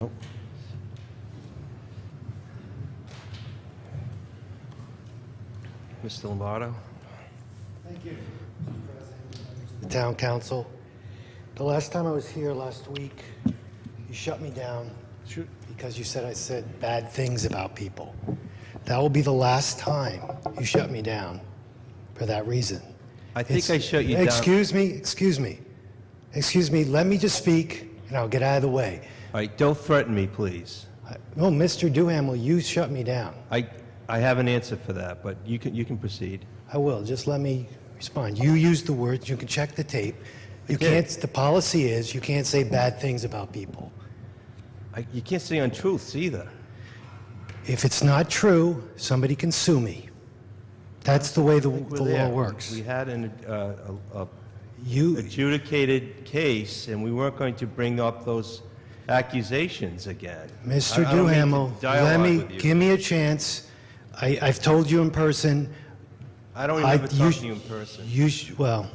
Nope. Mr. Lombardo? Thank you, Mr. President. The Town Council. The last time I was here last week, you shut me down because you said I said bad things about people. That will be the last time you shut me down for that reason. I think I shut you down. Excuse me, let me just speak and I'll get out of the way. All right, don't threaten me, please. No, Mr. Duhamel, you shut me down. I have an answer for that, but you can proceed. I will, just let me respond. You used the words, you can check the tape. You did. can't, the policy is you can't say bad things about people. You can't say untruths either. If it's not true, somebody can sue me. That's the way the We're law there. works. We had an You, adjudicated case, and we weren't going to bring up those accusations again. Mr. I don't mean to Duhamel, dialogue with you. give me a chance. I've told you in person. I don't even talk to you in person. Well,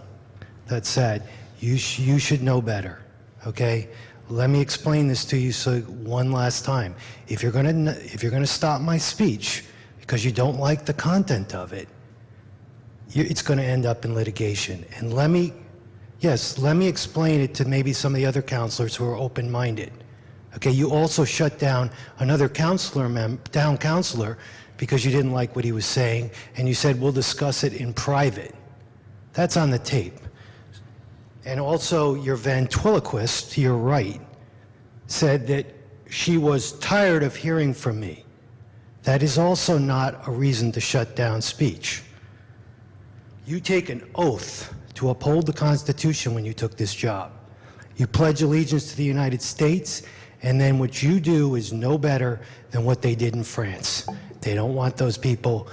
that's sad. You should know better, okay? Let me explain this to you one last time. If you're gonna stop my speech because you don't like the content of it, it's gonna end up in litigation. And let me explain it to maybe some of the other counselors who are open-minded. Okay, you also shut down another town councilor because you didn't like what he was saying, and you said, we'll discuss it in private. That's on the tape. And also, your ventriloquist, to your right, said that she was tired of hearing from me. That is also not a reason to shut down speech. You take an oath to uphold the Constitution when you took this job. You pledge allegiance to the United States, and then what you do is no better than what they did in France. They don't want those people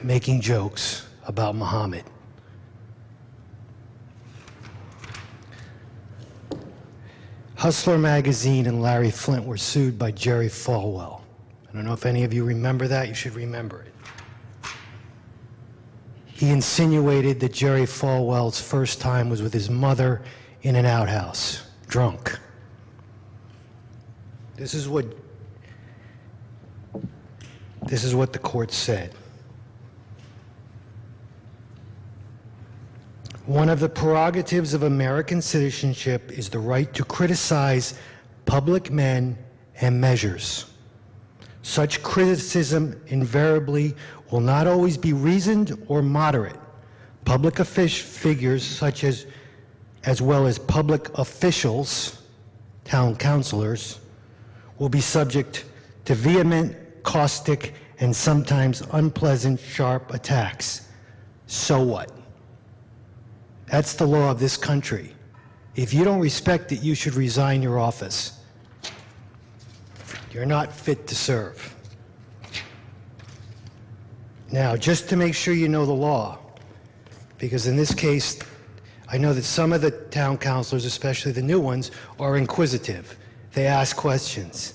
making jokes about Muhammad. Hustler magazine and Larry Flint were sued by Jerry Falwell. I don't know if any of you remember that. You should remember it. He insinuated that Jerry Falwell's first time was with his mother in an outhouse, drunk. This is what the court said. One of the prerogatives of American citizenship is the right to criticize public men and measures. Such criticism invariably will not always be reasoned or moderate. Public figures such as well as public officials, town councilors, will be subject to vehement, caustic, and sometimes unpleasant, sharp attacks. So what? That's the law of this country. If you don't respect it, you should resign your office. You're not fit to serve. Now, just to make sure you know the law, because in this case, I know that some of the town councilors, especially the new ones, are inquisitive. They ask questions.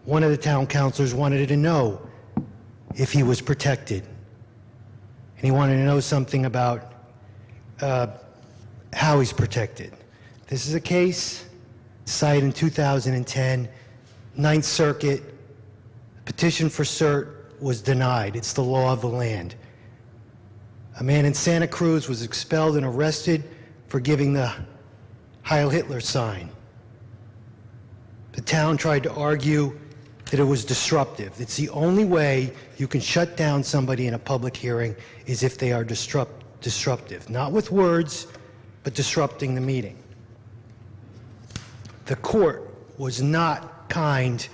One of the town councilors wanted to know if he was protected. And he wanted to know something about how he's protected. This is a case cited in 2010, Ninth Circuit. Petition for cert was denied. It's the law of the land. A man in Santa Cruz was expelled and arrested for giving the Heil Hitler sign. The town tried to argue that it was disruptive. It's the only way you can shut down somebody in a public hearing is if they are disruptive. Not with words, but disrupting the meeting. The court was not kind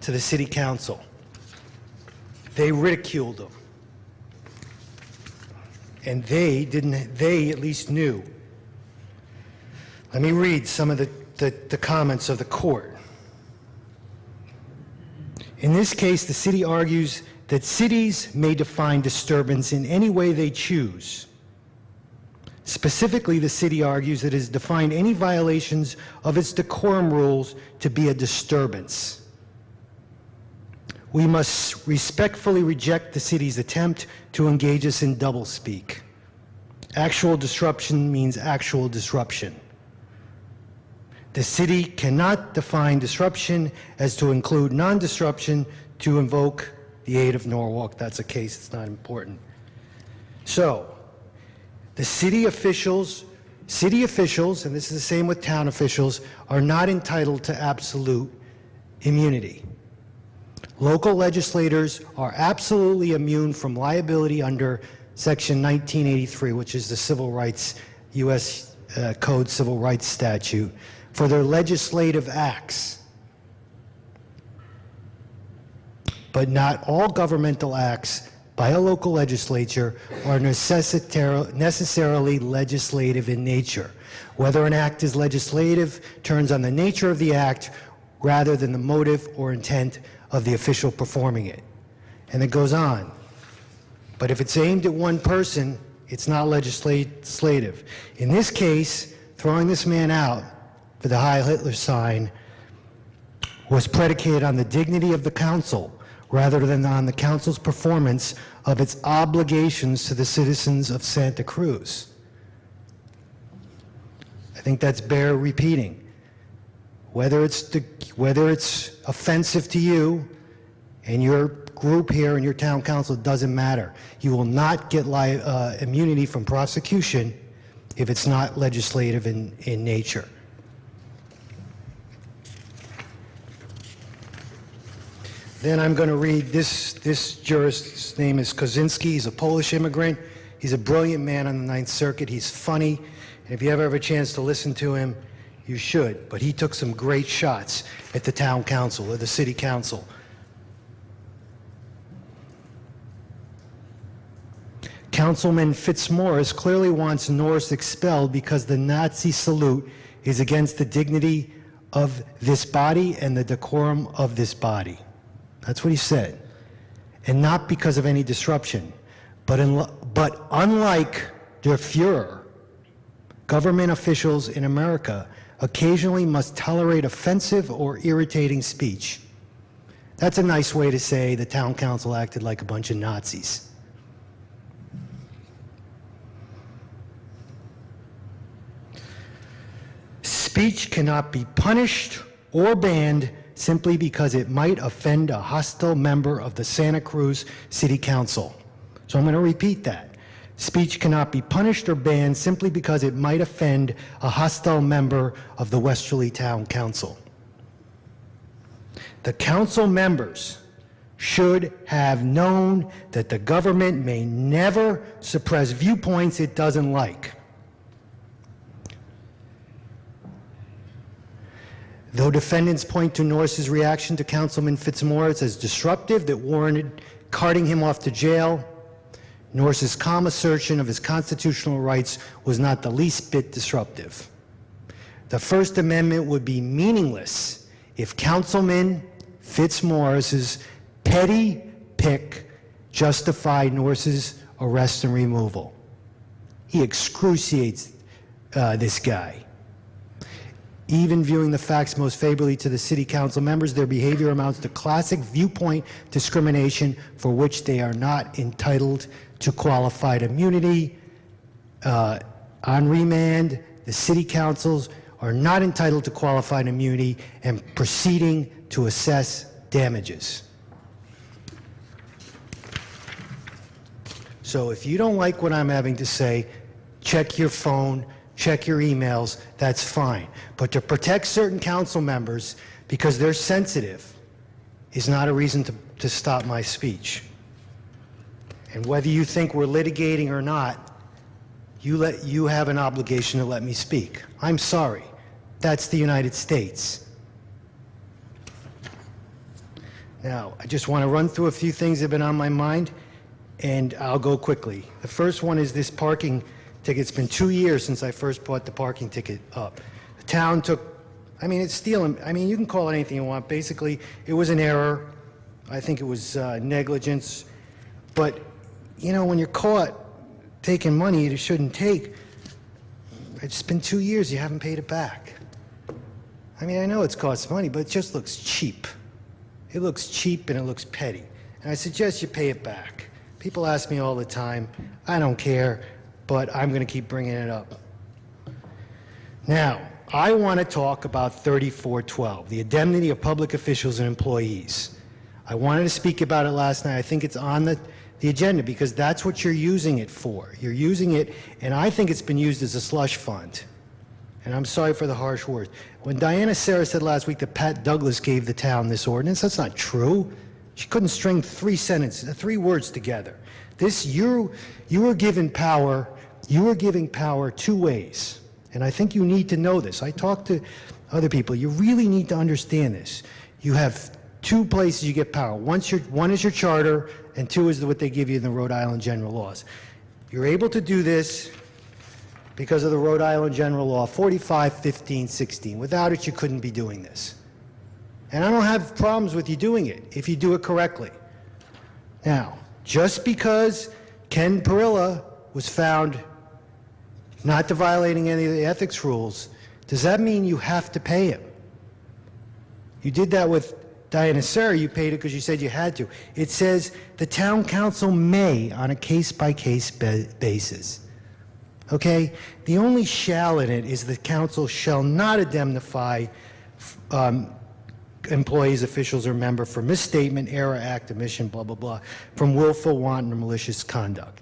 to the city council. They ridiculed them. And they at least knew. Let me read some of the comments of the court. In this case, the city argues that cities may define disturbance in any way they choose. Specifically, the city argues that it has defined any violations of its decorum rules to be a disturbance. We must respectfully reject the city's attempt to engage us in doublespeak. Actual disruption means actual disruption. The city cannot define disruption as to include non-disruption to invoke the aid of Norwalk. That's a case, it's not important. So, the city officials, and this is the same with town officials, are not entitled to absolute immunity. Local legislators are absolutely immune from liability under Section 1983, which is the Civil Rights, U.S. Code Civil Rights Statute, for their legislative acts. But not all governmental acts by a local legislature are necessarily legislative in nature. Whether an act is legislative turns on the nature of the act rather than the motive or intent of the official performing it. And it goes on. But if it's aimed at one person, it's not legislative. In this case, throwing this man out for the Heil Hitler sign was predicated on the dignity of the council rather than on the council's performance of its obligations to the citizens of Santa Cruz. I think that's bear repeating. Whether it's offensive to you and your group here and your town council, doesn't matter. You will not get immunity from prosecution if it's not legislative in nature. Then I'm going to read this jurist's name is Kozinski. He's a Polish immigrant. He's a brilliant man on the Ninth Circuit. He's funny. And if you ever have a chance to listen to him, you should. But he took some great shots at the town council or the city council. Councilman Fitzmaurice clearly wants Norris expelled because the Nazi salute is against the dignity of this body and the decorum of this body. That's what he said. And not because of any disruption. But unlike der Fuhrer, government officials in America occasionally must tolerate offensive or irritating speech. That's a nice way to say the town council acted like a bunch of Nazis. Speech cannot be punished or banned simply because it might offend a hostile member of the Santa Cruz City Council. So I'm going to repeat that. Speech cannot be punished or banned simply because it might offend a hostile member of the Westerly Town Council. The council members should have known that the government may never suppress viewpoints it doesn't like. Though defendants point to Norris's reaction to Councilman Fitzmaurice as disruptive that warranted carting him off to jail, Norris's calm assertion of his constitutional rights was not the least bit disruptive. The First Amendment would be meaningless if Councilman Fitzmaurice's petty pick justified Norris's arrest and removal. He excruciates this guy. Even viewing the facts most favorably to the city council members, their behavior amounts to classic viewpoint discrimination for which they are not entitled to qualified immunity. On remand, the city councils are not entitled to qualified immunity and proceeding to assess damages. So if you don't like what I'm having to say, check your phone, check your emails, that's fine. But to protect certain council members because they're sensitive is not a reason to stop my speech. And whether you think we're litigating or not, you have an obligation to let me speak. I'm sorry. That's the United States. Now, I just want to run through a few things that have been on my mind, and I'll go quickly. The first one is this parking ticket. It's been 2 years since I first brought the parking ticket up. The town took, it's stealing. You can call it anything you want. Basically, it was an error. I think it was negligence. But, when you're caught taking money you shouldn't take, it's been 2 years, you haven't paid it back. I know it's costs money, but it just looks cheap. It looks cheap and it looks petty. And I suggest you pay it back. People ask me all the time. I don't care, but I'm going to keep bringing it up. Now, I want to talk about 3412, the indemnity of public officials and employees. I wanted to speak about it last night. I think it's on the agenda because that's what you're using it for. You're using it, and I think it's been used as a slush fund. And I'm sorry for the harsh words. When Diana Sarah said last week that Pat Douglas gave the town this ordinance, that's not true. She couldn't string three words together. You were given power, giving power two ways. And I think you need to know this. I talked to other people. You really need to understand this. You have two places you get power. One is your charter, and two is what they give you in the Rhode Island general laws. You're able to do this because of the Rhode Island general law 45-15-16. Without it, you couldn't be doing this. And I don't have problems with you doing it if you do it correctly. Now, just because Ken Perilla was found not to violating any of the ethics rules, does that mean you have to pay him? You did that with Diana Sarah, you paid it because you said you had to. It says the town council may on a case-by-case basis. Okay? The only shall in it is the council shall not indemnify employees, officials, or member for misstatement, error, act, omission, blah, blah, blah, from willful, wanton, or malicious conduct.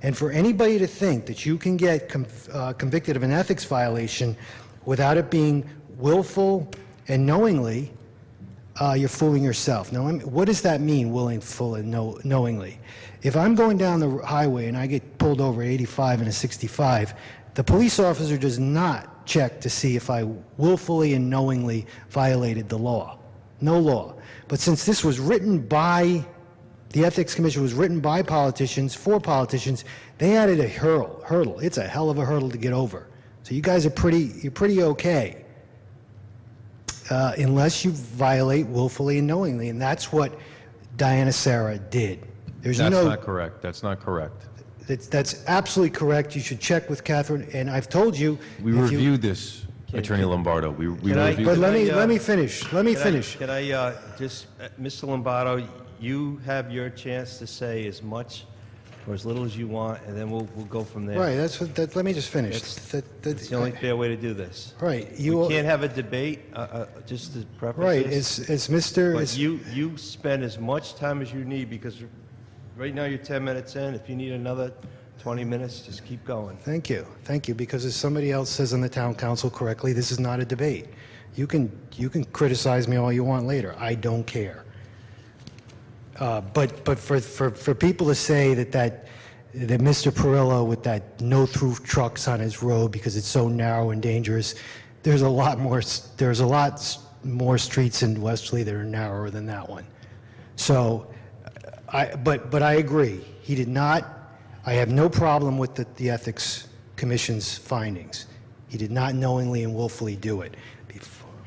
And for anybody to think that you can get convicted of an ethics violation without it being willful and knowingly, you're fooling yourself. Now, what does that mean, willful and knowingly? If I'm going down the highway and I get pulled over at 85 and a 65, the police officer does not check to see if I willfully and knowingly violated the law. No law. But since this was written by the Ethics Commission, was written by politicians, for politicians, they added a hurdle. It's a hell of a hurdle to get over. So you guys are you're pretty okay. Unless you violate willfully and knowingly, and that's what Diana Sarah did. That's not correct. That's not correct. That's absolutely correct. You should check with Catherine, and I've told you. We reviewed this, Attorney Lombardo. We reviewed But it. let me finish. Let me finish. Can I Mr. Lombardo, you have your chance to say as much or as little as you want, and then we'll go from there. Right. Let me just finish. That's the only fair way to do this. Right. We can't have a debate, just to preface Right. this. It's Mr. But you spend as much time as you need, because right now you're 10 minutes in. If you need another 20 minutes, just keep going. Thank you. Thank you. Because as somebody else says on the town council correctly, this is not a debate. You can criticize me all you want later. I don't care. But for people to say that Mr. Perillo with that no-through trucks on his road because it's so narrow and dangerous, there's a lot more streets in Westerly that are narrower than that one. So, but I agree. He did not. I have no problem with the Ethics Commission's findings. He did not knowingly and willfully do it.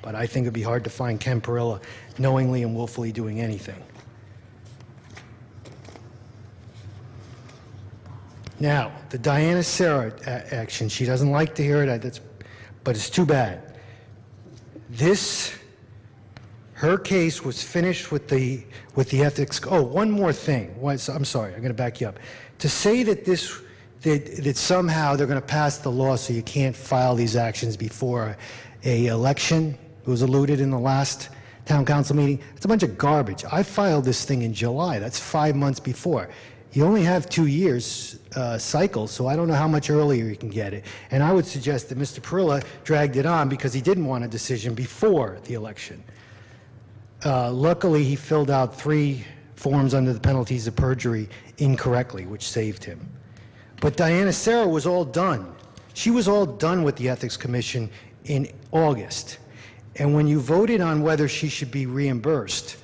But I think it'd be hard to find Ken Perilla knowingly and willfully doing anything. Now, the Diana Sarah action, she doesn't like to hear it, but it's too bad. Her case was finished with the ethics. Oh, one more thing. I'm sorry, I'm going to back you up. To say that somehow they're going to pass the law so you can't file these actions before a election, it was alluded in the last town council meeting, it's a bunch of garbage. I filed this thing in July. That's 5 months before. You only have 2 years cycle, so I don't know how much earlier you can get it. And I would suggest that Mr. Perilla dragged it on because he didn't want a decision before the election. Luckily, he filled out 3 forms under the penalties of perjury incorrectly, which saved him. But Diana Sarah was all done. She was all done with the Ethics Commission in August. And when you voted on whether she should be reimbursed,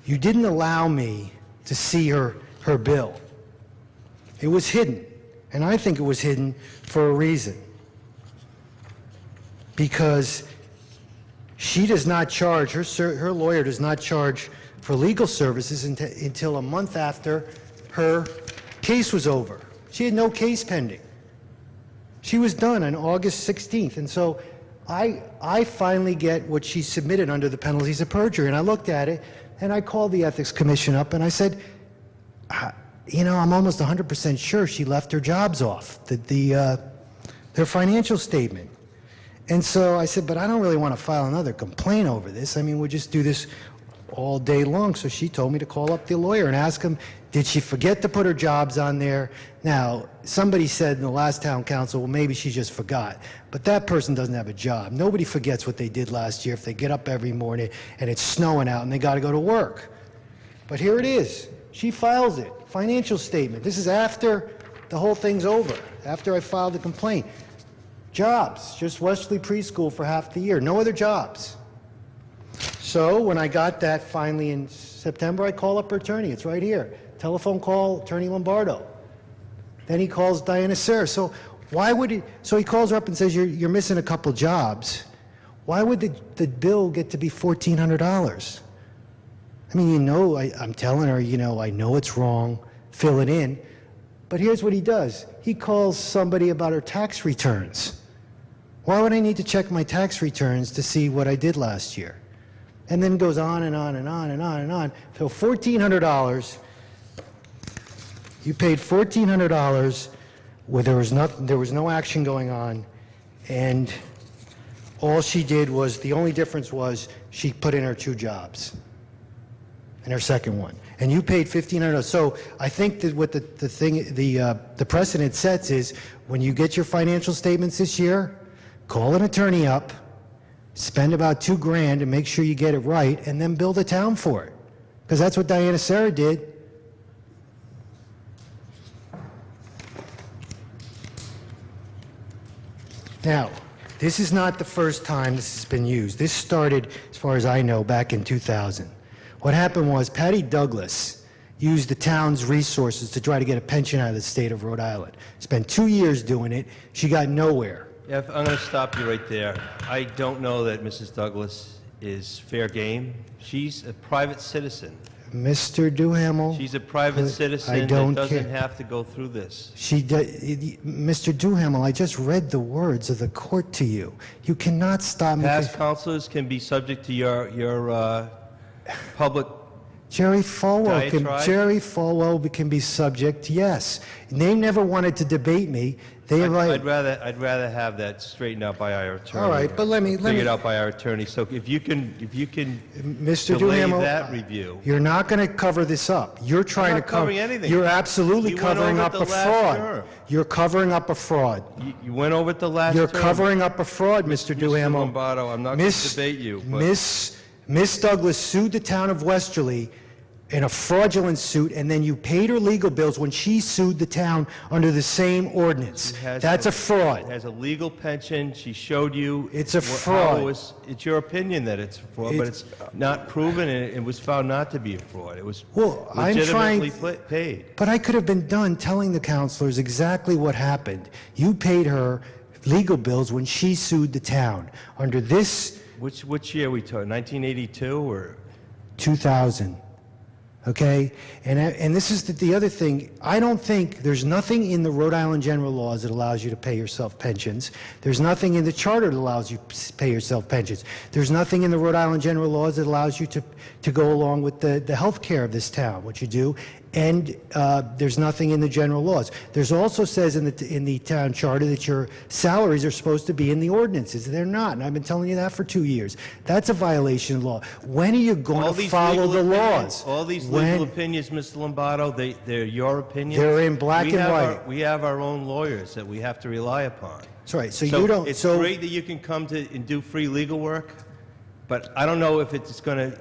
you didn't allow me to see her bill. It was hidden, and I think it was hidden for a reason. Because she does not charge, her lawyer does not charge for legal services until a month after her case was over. She had no case pending. She was done on August 16th, and so I finally get what she submitted under the penalties of perjury, and I looked at it, and I called the Ethics Commission up, and I said, I'm almost 100% sure she left her jobs off, their financial statement. And so I said, but I don't really want to file another complaint over this. I mean, we'll just do this all day long. So she told me to call up the lawyer and ask him, did she forget to put her jobs on there? Now, somebody said in the last town council, well, maybe she just forgot. But that person doesn't have a job. Nobody forgets what they did last year if they get up every morning and it's snowing out and they got to go to work. But here it is. She files it. Financial statement. This is after the whole thing's over, after I filed the complaint. Jobs, just Wesley Preschool for half the year. No other jobs. So when I got that finally in September, I call up her attorney. It's right here. Telephone call, Attorney Lombardo. Then he calls Diana Sayre. So why would he? So he calls her up and says, "You're missing a couple jobs. Why would the bill get to be $1,400?" I mean, you know, I'm telling her, you know, I know it's wrong. Fill it in. But here's what he does. He calls somebody about her tax returns. Why would I need to check my tax returns to see what I did last year? And then goes on and on and on and on and on. So $1,400. You paid $1,400 where there was no action going on, and all she did was, the only difference was she put in her 2 jobs and her second one. And you paid $1,500. So I think that what the precedent sets is, when you get your financial statements this year, call an attorney up, spend about $2,000 and make sure you get it right, and then build a town for it. Because that's what Diana Sayre did. Now, this is not the first time this has been used. This started, as far as I know, back in 2000. What happened was Patty Douglas used the town's resources to try to get a pension out of the state of Rhode Island. Spent 2 years doing it. She got nowhere. I'm going to stop you right there. I don't know that Mrs. Douglas is fair game. She's a private citizen. Mr. Duhamel. She's a private citizen that doesn't have to go through this. Mr. Duhamel, I just read the words of the court to you. You cannot stop me. Past counselors can be subject to your public Jerry Falwell diatribe? can be subject, yes. They never wanted to debate me. I'd rather have that straightened out by our attorney. All right, but let me figured out by our attorney. So if you can Mr. delay Duhamel, that review. You're not going to cover this up. You're trying to cover covering anything. You're absolutely You went covering over up it a the last fraud. term. You're covering up a fraud. You went over it the last You're term. covering up a fraud, Mr. Duhamel. Mr. Lombardo, I'm not going to debate you. But Miss Douglas sued the town of Westerly in a fraudulent suit, and then you paid her legal bills when she sued the town under the same ordinance. That's a fraud. has a legal pension. She showed you. It's a how fraud. It's your opinion that it's a fraud, but it's not proven, and it was found not to be a fraud. It was legitimately paid. But I could have been done telling the counselors exactly what happened. You paid her legal bills when she sued the town under this. Which year we talking? 1982 or 2000. Okay? And this is the other thing. I don't think there's nothing in the Rhode Island general laws that allows you to pay yourself pensions. There's nothing in the charter that allows you to pay yourself pensions. There's nothing in the Rhode Island general laws that allows you to go along with the health care of this town, what you do. And there's nothing in the general laws. There's also says in the town charter that your salaries are supposed to be in the ordinances. They're not, and I've been telling you that for 2 years. That's a violation of law. When are you going to follow the laws? All these legal opinions, Mr. Lombardo, they're your opinions. They're in black and white. We have our own lawyers that we have to rely upon. That's right. So you don't. It's great that you can come and do free legal work, but I don't know if it's going to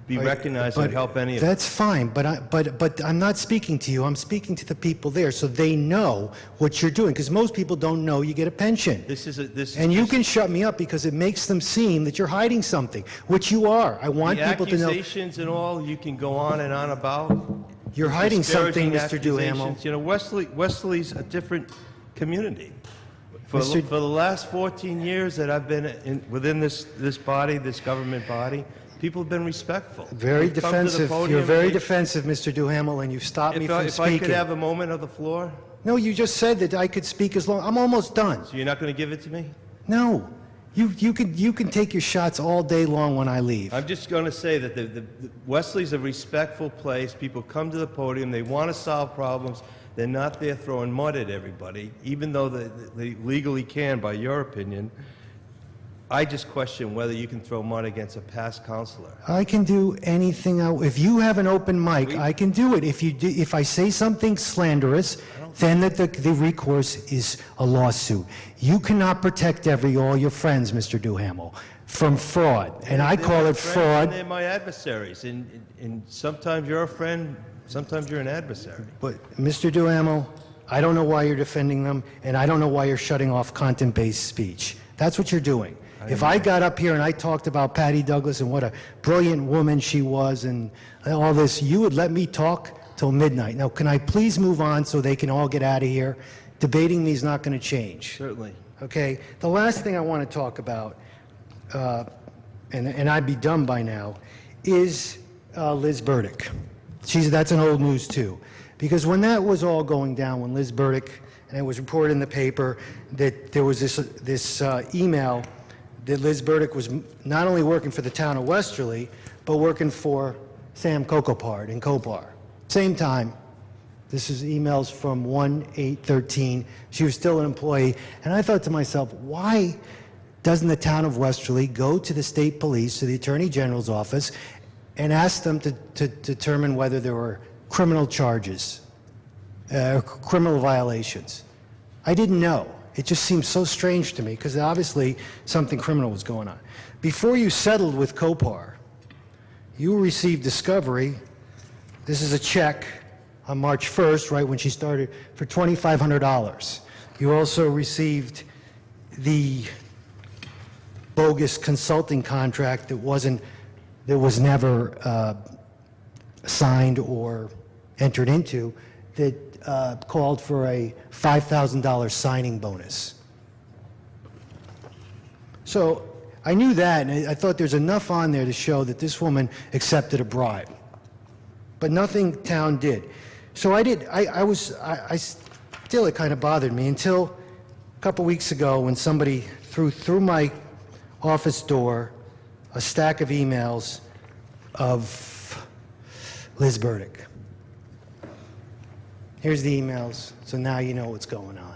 be recognized and help any of it. That's fine, but I'm not speaking to you. I'm speaking to the people there, so they know what you're doing. Because most people don't know you get a pension. And you can shut me up because it makes them seem that you're hiding something, which you are. I want people to know. The accusations and all you can go on and on about. You're hiding something, Mr. Duhamel. You know, Wesley's a different community. For the last 14 years that I've been within this body, this government body, people have been respectful. Very defensive. You're very defensive, Mr. Duhamel, and you stopped me from speaking. If I could have a moment of the floor? No, you just said that I could speak as long. I'm almost done. So you're not going to give it to me? No. You can take your shots all day long when I leave. I'm just going to say that the Wesley's a respectful place. People come to the podium. They want to solve problems. They're not there throwing mud at everybody, even though they legally can, by your opinion. I just question whether you can throw mud against a past counselor. I can do anything. If you have an open mic, I can do it. If I say something slanderous, then the recourse is a lawsuit. You cannot protect all your friends, Mr. Duhamel, from fraud, and I They're call my it friends fraud. and they're my adversaries, and sometimes you're a friend, sometimes you're an adversary. But, Mr. Duhamel, I don't know why you're defending them, and I don't know why you're shutting off content-based speech. That's what you're doing. If I got up here and I talked about Patty Douglas and what a brilliant woman she was and all this, you would let me talk till midnight. Now, can I please move on so they can all get out of here? Debating me is not going to change. Certainly. Okay? The last thing I want to talk about, and I'd be done by now, is Liz Burdick. That's an old news, too. Because when that was all going down, when Liz Burdick, and it was reported in the paper that there was this email that Liz Burdick was not only working for the town of Westerly, but working for Sam Kokopard in Copar. Same time. This is emails from 1/8/13. She was still an employee. And I thought to myself, why doesn't the town of Westerly go to the state police, to the Attorney General's office, and ask them to determine whether there were criminal charges, criminal violations? I didn't know. It just seemed so strange to me because obviously something criminal was going on. Before you settled with Copar, you received discovery. This is a check on March 1st, right when she started, for $2,500. You also received the bogus consulting contract that was never signed or entered into, that called for a $5,000 signing bonus. So I knew that, and I thought there's enough on there to show that this woman accepted a bribe. But nothing town did. So still it kind of bothered me until a couple weeks ago when somebody threw through my office door a stack of emails of Liz Burdick. Here's the emails, so now you know what's going on.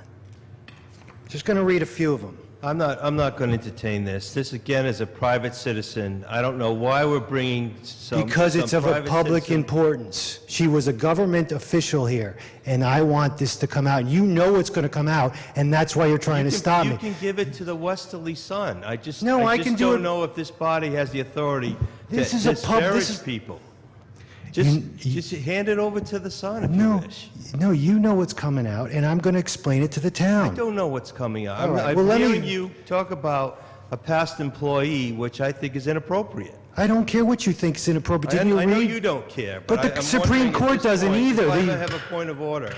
Just going to read a few of them. I'm not going to entertain this. This, again, is a private citizen. I don't know why we're bringing Because it's of a private public citizen. importance. She was a government official here, and I want this to come out. You know it's going to come out, and that's why you're trying to stop me. You can give it to the Westerly Sun. I just No, I can do don't it- know if this body has the authority to This is a disparage people. Just hand it over to the Sun if you No, wish. no, you know what's coming out, and I'm going to explain it to the I town. don't know what's coming out. All right, I'm well, let me- hearing you talk about a past employee, which I think is inappropriate. I don't care what you think is inappropriate. I Didn't you know read? you don't care, But the I'm Supreme wondering at Court this doesn't point, either. if I The- have a point of order.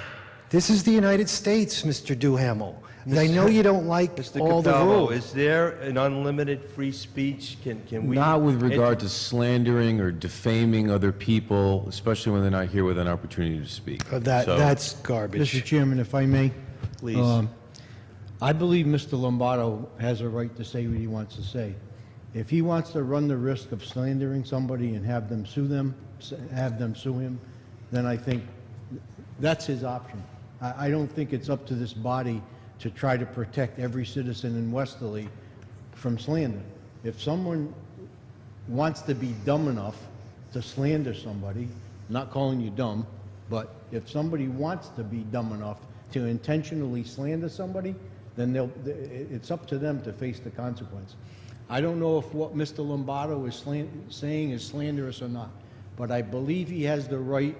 This is the United States, Mr. Duhamel. And I know you don't like Mr. all the Capalvo, rules. is there an unlimited free speech? Can we? Not with regard to slandering or defaming other people, especially when they're not here with an opportunity to speak. So- That's garbage. Mr. Chairman, if I may. Please. I believe Mr. Lombardo has a right to say what he wants to say. If he wants to run the risk of slandering somebody and have them sue him, then I think that's his option. I don't think it's up to this body to try to protect every citizen in Westerly from slander. If someone wants to be dumb enough to slander somebody, not calling you dumb, but if somebody wants to be dumb enough to intentionally slander somebody, then it's up to them to face the consequence. I don't know if what Mr. Lombardo is saying is slanderous or not, but I believe he has the right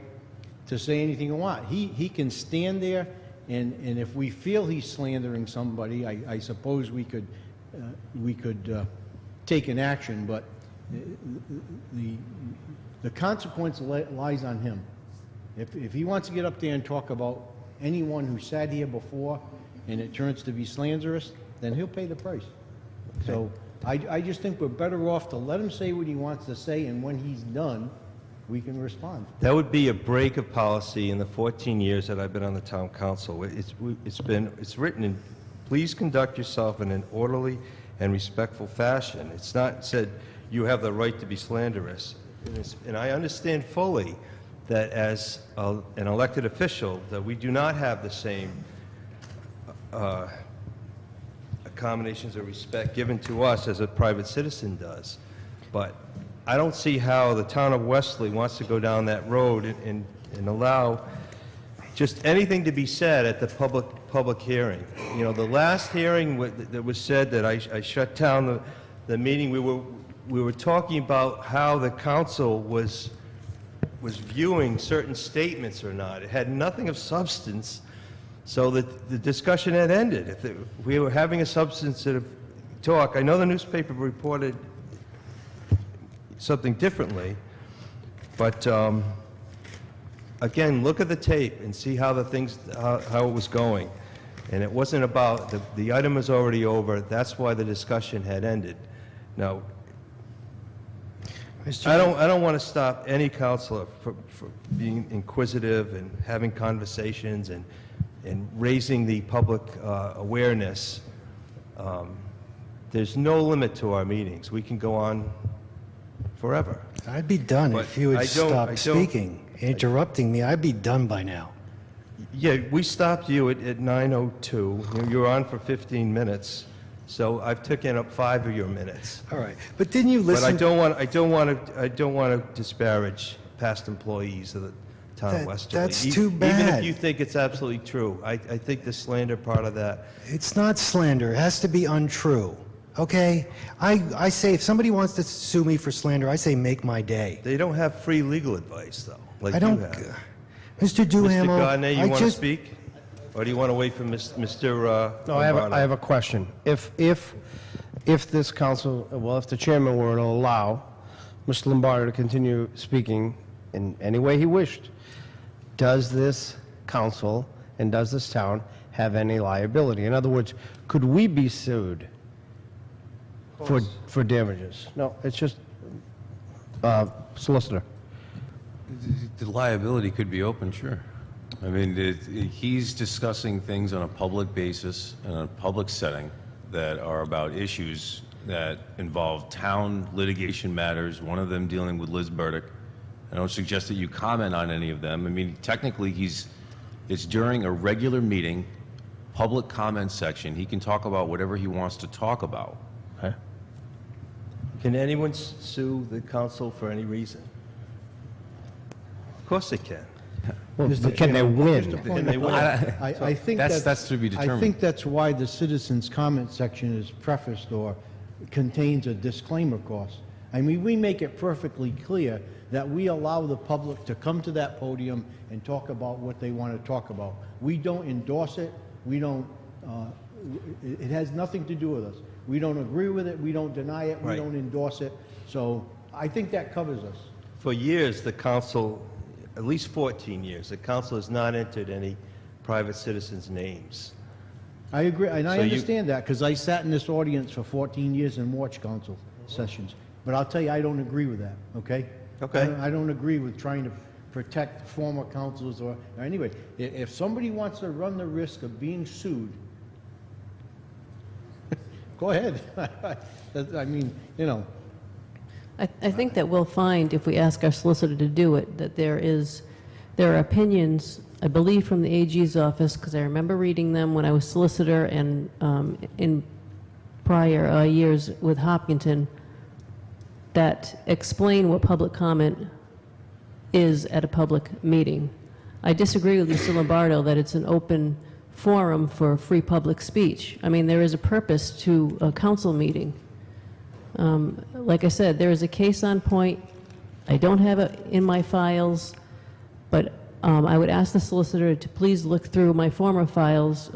to say anything he wants. He can stand there, and if we feel he's slandering somebody, I suppose we could take an action, but the consequence lies on him. If he wants to get up there and talk about anyone who sat here before and it turns to be slanderous, then he'll pay the price. So I just think we're better off to let him say what he wants to say, and when he's done, we can respond. That would be a break of policy in the 14 years that I've been on the town council. It's written in, please conduct yourself in an orderly and respectful fashion. It's not said you have the right to be slanderous. And I understand fully that as an elected official, that we do not have the same combinations of respect given to us as a private citizen does. But I don't see how the town of Wesley wants to go down that road and allow just anything to be said at the public hearing. You know, the last hearing that was said that I shut down the meeting, we were talking about how the council was viewing certain statements or not. It had nothing of substance, so that the discussion had ended. If we were having a substantive talk, I know the newspaper reported something differently, but again, look at the tape and see how how it was going. And it wasn't about, the item is already over, that's why the discussion had ended. Now, I don't want to stop any counselor from being inquisitive and having conversations and raising the public awareness. There's no limit to our meetings. We can go on forever. I'd be done But if you would I stop speaking, interrupting me. I'd be done by now. Yeah, we stopped you at 9:02. You were on for 15 minutes, so I've taken up 5 of your minutes. All right, but didn't you But listen? I don't want to disparage past employees of the town of Westerly. That's too Even bad. if you think it's absolutely true. I think the slander part of that, It's not slander. It has to be untrue. Okay? I say if somebody wants to sue me for slander, I say make my day. they don't have free legal advice, though, like I you don't. have. Mr. Mr. Duhamel, Gardner, you I want to just speak? Or do you want to wait for Mr. No, I Lombardo? have a question. If this council, well, if the chairman were to allow Mr. Lombardo to continue speaking in any way he wished, does this council and does this town have any liability? In other words, could we be sued for damages? No, it's just solicitor. The liability could be open, sure. I mean, he's discussing things on a public basis, in a public setting, that are about issues that involve town litigation matters, one of them dealing with Liz Burdick. I don't suggest that you comment on any of them. I mean, technically, it's during a regular meeting, public comment section. He can talk about whatever he wants to talk about. Okay. Can anyone sue the council for any reason? Of course they can. Well, Mr. but can they Chairman, win? just a point Can they of win? order. I think That's to be I determined. think that's why the citizens' comment section is prefaced or contains a disclaimer clause. I mean, we make it perfectly clear that we allow the public to come to that podium and talk about what they want to talk about. We don't endorse it. We don't, it has nothing to do with us. We don't agree with it. We don't deny it. We Right. don't endorse it. So I think that covers us. For years, the council, at least 14 years, the council has not entered any private citizens' names. I agree, and I So you- understand that, because I sat in this audience for 14 years and watched council sessions. But I'll tell you, I don't agree with that, okay? Okay. I don't agree with trying to protect former councilors or anyway, if somebody wants to run the risk of being sued, go ahead. I mean, you know, I think that we'll find, if we ask our solicitor to do it, that there are opinions, I believe from the AG's office, because I remember reading them when I was solicitor and in prior years with Hopkinton, that explain what public comment is at a public meeting. I disagree with Mr. Lombardo that it's an open forum for free public speech. I mean, there is a purpose to a council meeting. Like I said, there is a case on point. I don't have it in my files, but I would ask the solicitor to please look through my former files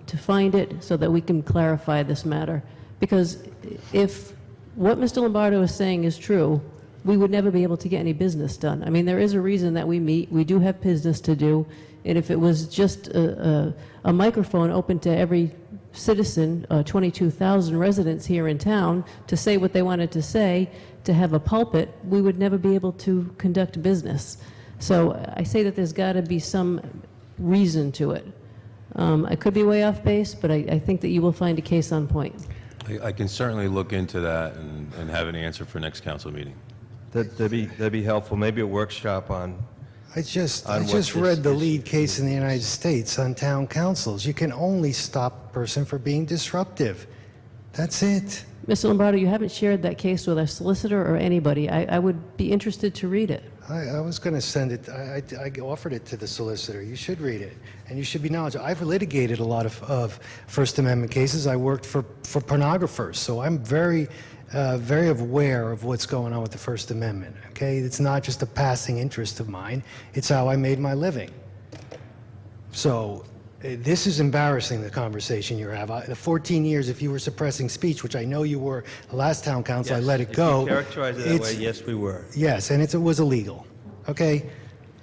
to find it so that we can clarify this matter. Because if what Mr. Lombardo is saying is true, we would never be able to get any business done. I mean, there is a reason that we meet. We do have business to do. And if it was just a microphone open to every citizen, 22,000 residents here in town, to say what they wanted to say, to have a pulpit, we would never be able to conduct business. So I say that there's got to be some reason to it. I could be way off base, but I think that you will find a case on point. I can certainly look into that and have an answer for next council meeting. That'd be helpful. Maybe a workshop on. I just On what this read the issue lead case in the United States on town councils. You can only stop a person for being disruptive. That's it. Mr. Lombardo, you haven't shared that case with our solicitor or anybody. I would be interested to read it. I was going to send it, I offered it to the solicitor. You should read it, and you should be knowledgeable. I've litigated a lot of First Amendment cases. I worked for pornographers, so I'm very aware of what's going on with the First Amendment, okay? It's not just a passing interest of mine. It's how I made my living. So this is embarrassing, the conversation you have. The 14 years, if you were suppressing speech, which I know you were, the last town council, I let it go. If you characterize it that way, yes, we were. Yes, and it was illegal, okay?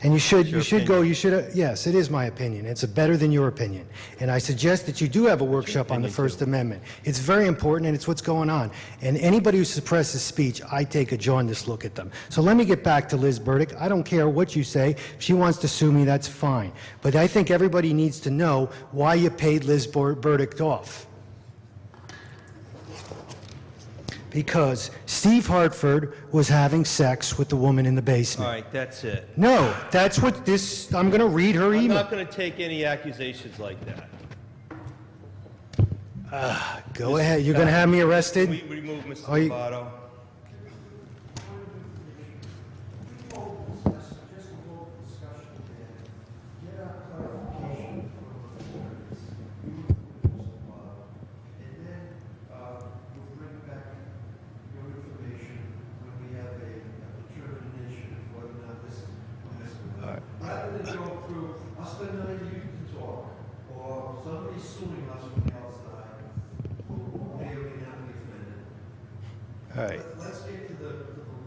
And you should go, yes, it is my opinion. It's better than your opinion. And I suggest that you do have a workshop on the First Amendment. It's very important, and it's what's going on. And anybody who suppresses speech, I take a jaundiced look at them. So let me get back to Liz Burdick. I don't care what you say. If she wants to sue me, that's fine. But I think everybody needs to know why you paid Liz Burdick off. Because Steve Hartford was having sex with the woman in the All basement. right, that's it. No, that's what this, I'm going to read her I'm email. not going to take any accusations like that. Go ahead, you're going to have me arrested? We remove Mr. Are you- Lovato. Rather than go through us spending another year to talk, or somebody suing us from the outside, who may or may not be offended. All right, Let's get to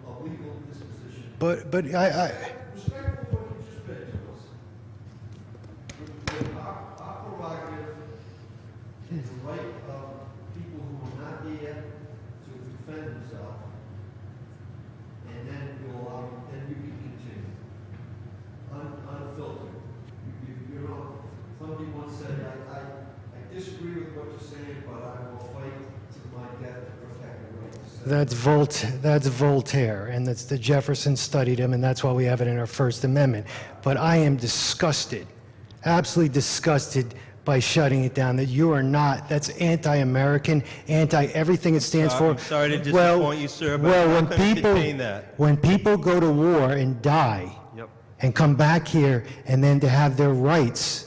a legal disposition. but Respect for what you just read to us. Our prerogative is the right of people who are not here to defend themselves. And then you'll allow, then you can continue. Unfiltered. You know, somebody once said, I disagree with what you're saying, but I will fight to my death to protect the right to say. that's Voltaire, and that's the Jefferson studied him, and that's why we have it in our First Amendment. But I am disgusted, absolutely disgusted by shutting it down, that you are not, that's anti-American, anti-everything it stands for. I'm sorry to Well- disappoint you, sir, but well, I'm when not going to people- contain that. When people go to war and die, Yep. and come back here, and then to have their rights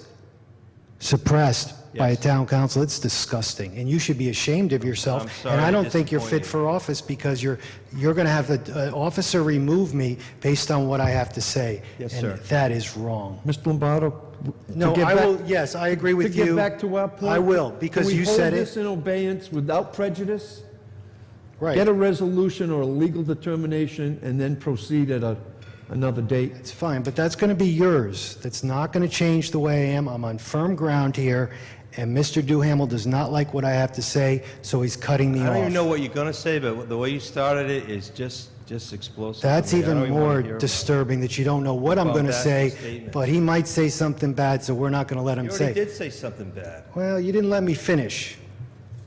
suppressed by a Yes. town council, it's disgusting. And you should be ashamed of yourself. I'm sorry And I to don't think you're fit disappoint for office because you're going to have the officer remove me based on what I have to say. Yes, And sir. that is wrong. Mr. Lombardo? No, to get I back- will, yes, I agree with you. To get back to our point? I will, because you said Can we hold it. this in abeyance without prejudice? Right. Get a resolution or a legal determination and then proceed at another date? It's fine, but that's going to be yours. That's not going to change the way I am. I'm on firm ground here, and Mr. Duhamel does not like what I have to say, so he's cutting me I off. don't even know what you're going to say, but the way you started it is just explosive. to That's me. I don't even wanna more hear about it. disturbing, that you don't know what I'm Well, going to that's say, the statement. but he might say something bad, so we're not going to let him You already say. did say something bad. Well, you didn't let me finish,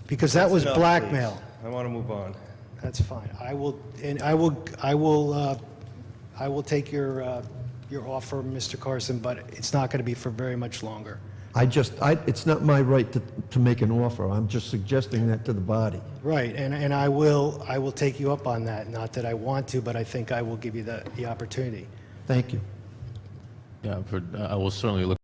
because that That's was enough, blackmail. please. I want to move on. That's fine. I will take your offer, Mr. Carson, but it's not going to be for very much longer. It's not my right to make an offer. I'm just suggesting that to the body. Right, and I will take you up on that. Not that I want to, but I think I will give you the opportunity. Thank you. Yeah, I will certainly look